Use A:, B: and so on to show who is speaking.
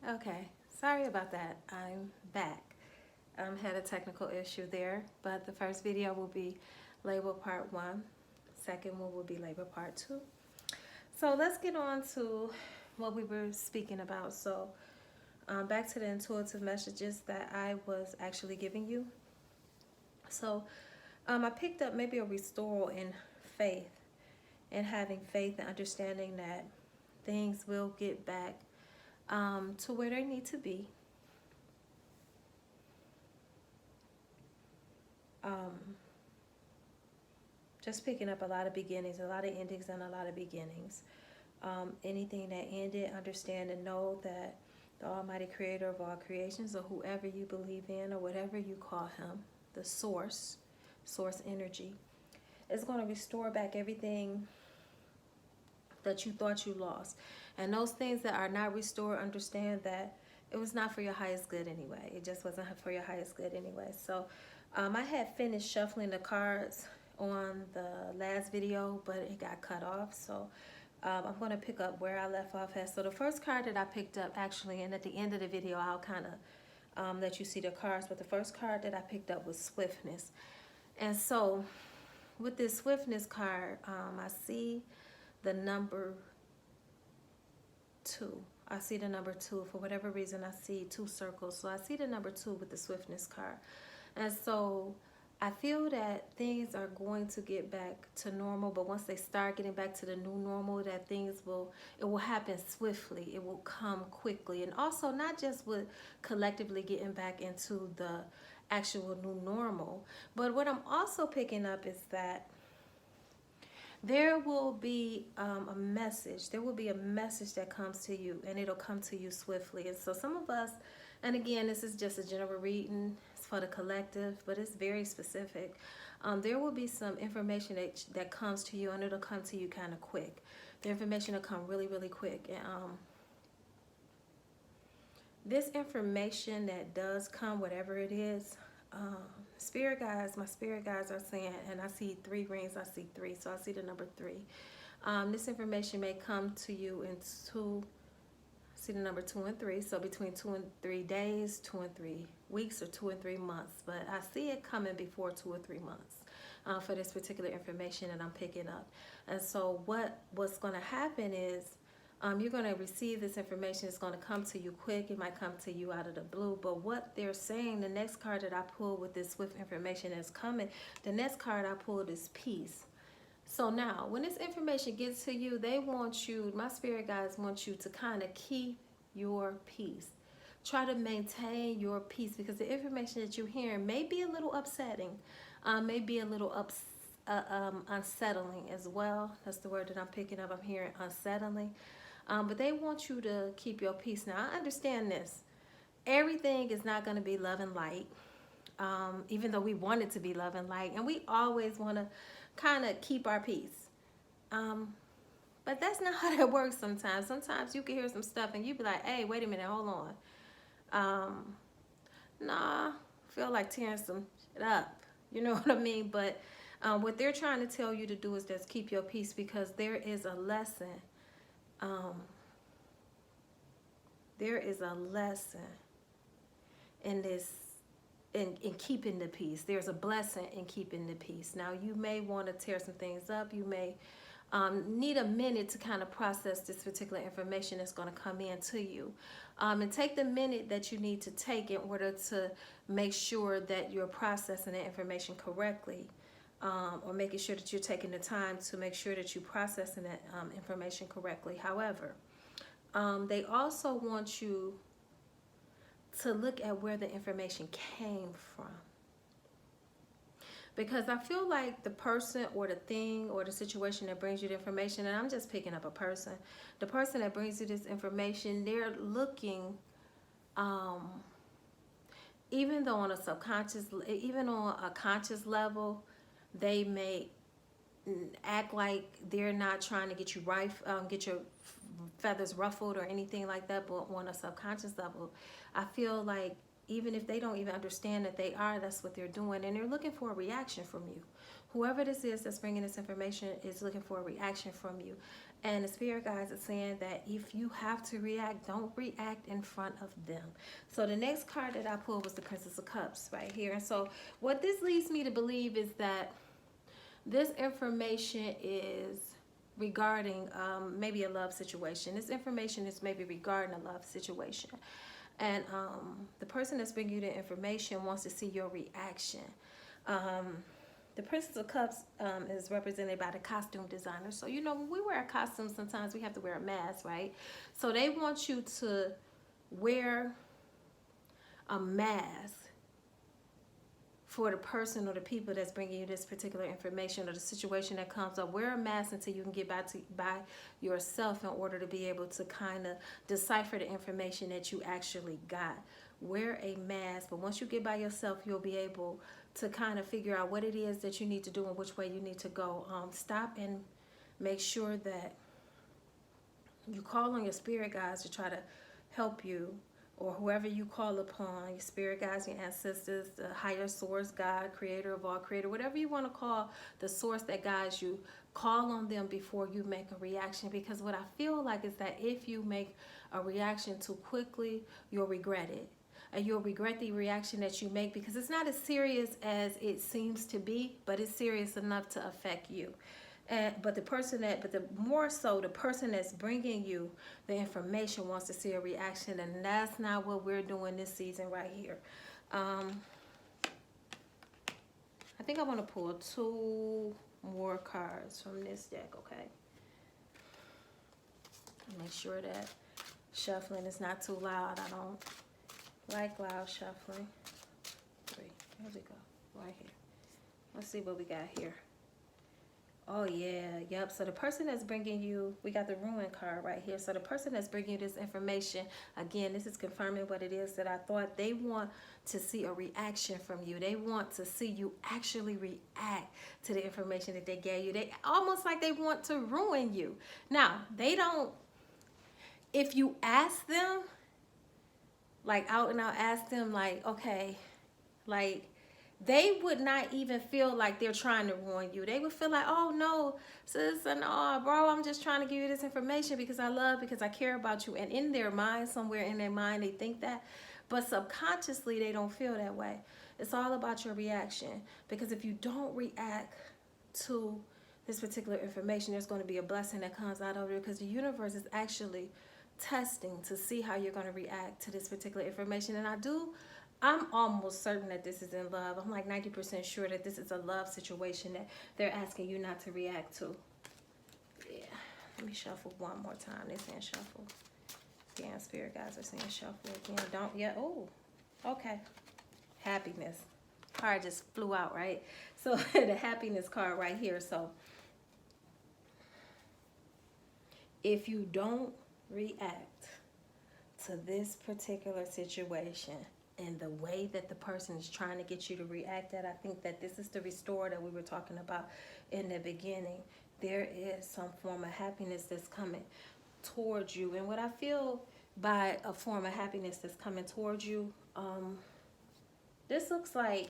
A: Okay, sorry about that. I'm back. Had a technical issue there, but the first video will be label part one. Second one will be label part two. So let's get on to what we were speaking about. So back to the intuitive messages that I was actually giving you. So I picked up maybe a restoral in faith and having faith and understanding that things will get back to where they need to be. Just picking up a lot of beginnings, a lot of endings, and a lot of beginnings. Anything that ended, understand and know that the Almighty Creator of all creations, or whoever you believe in, or whatever you call Him, the source energy, is going to restore back everything that you thought you lost. And those things that are not restored, understand that it was not for your highest good anyway. It just wasn't for your highest good anyway. So I had finished shuffling the cards on the last video, but it got cut off. So I'm going to pick up where I left off at. So the first card that I picked up actually, and at the end of the video, I'll kind of let you see the cards. But the first card that I picked up was swiftness. And so with this swiftness card, I see the number 2. I see the number 2. For whatever reason, I see 2 circles. So I see the number 2 with the swiftness card. And so I feel that things are going to get back to normal, but once they start getting back to the new normal, that it will happen swiftly. It will come quickly. And also not just with collectively getting back into the actual new normal, but what I'm also picking up is that there will be a message. There will be a message that comes to you, and it'll come to you swiftly. And so some of us, and again, this is just a general reading, it's for the collective, but it's very specific. There will be some information that comes to you, and it'll come to you kind of quick. The information will come really, really quick. And this information that does come, whatever it is, spirit guides, my spirit guides are saying, and I see 3 rings, I see 3, so I see the number 3. This information may come to you in 2, I see the number 2 and 3, so between 2 and 3 days, 2 and 3 weeks, or 2 and 3 months, but I see it coming before 2 or 3 months for this particular information that I'm picking up. And so what's going to happen is you're going to receive this information. It's going to come to you quick. It might come to you out of the blue. But what they're saying, the next card that I pulled with this swift information that's coming, the next card I pulled is peace. So now, when this information gets to you, they want you, my spirit guides want you to kind of keep your peace. Try to maintain your peace, because the information that you're hearing may be a little upsetting, may be a little unsettling as well. That's the word that I'm picking up. I'm hearing unsettling. But they want you to keep your peace. Now, I understand this. Everything is not going to be love and light, even though we want it to be love and light. And we always want to kind of keep our peace. But that's not how that works sometimes. Sometimes you can hear some stuff and you be like, hey, wait a minute, hold on. Nah, feel like tearing some shit up. You know what I mean? But what they're trying to tell you to do is just keep your peace, because there is a lesson. There is a lesson in this, in keeping the peace. There's a blessing in keeping the peace. Now, you may want to tear some things up. You may need a minute to kind of process this particular information that's going to come in to you. And take the minute that you need to take in order to make sure that you're processing the information correctly. Or making sure that you're taking the time to make sure that you're processing that information correctly. However, they also want you to look at where the information came from. Because I feel like the person or the thing or the situation that brings you the information, and I'm just picking up a person, the person that brings you this information, they're looking, even though on a subconscious, even on a conscious level, they may act like they're not trying to get you get your feathers ruffled or anything like that, but on a subconscious level, I feel like even if they don't even understand that they are, that's what they're doing, and they're looking for a reaction from you. whoever this is that's bringing this information is looking for a reaction from you. And the spirit guides are saying that if you have to react, don't react in front of them. So the next card that I pulled was the Princess of Cups right here. And so what this leads me to believe is that this information is regarding maybe a love situation. This information is maybe regarding a love situation. And the person that's bringing you the information wants to see your reaction. The Princess of Cups is represented by the costume designer. So, you know, when we wear a costume, sometimes we have to wear a mask, right? So they want you to wear a mask for the person or the people that's bringing you this particular information or the situation that comes up. Wear a mask until you can get by yourself in order to be able to kind of decipher the information that you actually got. Wear a mask, but once you get by yourself, you'll be able to kind of figure out what it is that you need to do and which way you need to go. Stop and make sure that you call on your spirit guides to try to help you, or whoever you call upon, your spirit guides, your ancestors, the higher source, God, creator of all, creator, whatever you want to call the source that guides you, call on them before you make a reaction. Because what I feel like is that if you make a reaction too quickly, you'll regret it. And you'll regret the reaction that you make, because it's not as serious as it seems to be, but it's serious enough to affect you. But the more so, the person that's bringing you the information wants to see a reaction, and that's not what we're doing this season right here. I think I want to pull 2 more cards from this deck, okay? Make sure that shuffling is not too loud. I don't like loud shuffling. 3. Here we go. Right here. Let's see what we got here. Oh, yeah. Yep. So the person that's bringing you, we got the Ruin card right here. So the person that's bringing you this information, again, this is confirming what it is that I thought. They want to see a reaction from you. They want to see you actually react to the information that they gave you. They almost like they want to ruin you. Now, they don't, if you ask them, like out and out ask them, like, okay, like, they would not even feel like they're trying to ruin you. They would feel like, oh no, sis, and oh bro, I'm just trying to give you this information because I care about you. And in their mind, somewhere in their mind, they think that, but subconsciously they don't feel that way. It's all about your reaction, because if you don't react to this particular information, there's going to be a blessing that comes out of it, because the universe is actually testing to see how you're going to react to this particular information. And I'm almost certain that this is in love. I'm like 90% sure that this is a love situation that they're asking you not to react to. Yeah, let me shuffle one more time. They're saying shuffle. Yeah, spirit guys are saying shuffle again. Don't, yeah, oh, okay. Happiness. Card just flew out, right? So the happiness card right here. So if you don't react to this particular situation in the way that the person is trying to get you to react at, I think that this is the restore that we were talking about in the beginning. There is some form of happiness that's coming towards you. And what I feel by a form of happiness that's coming towards you, this looks like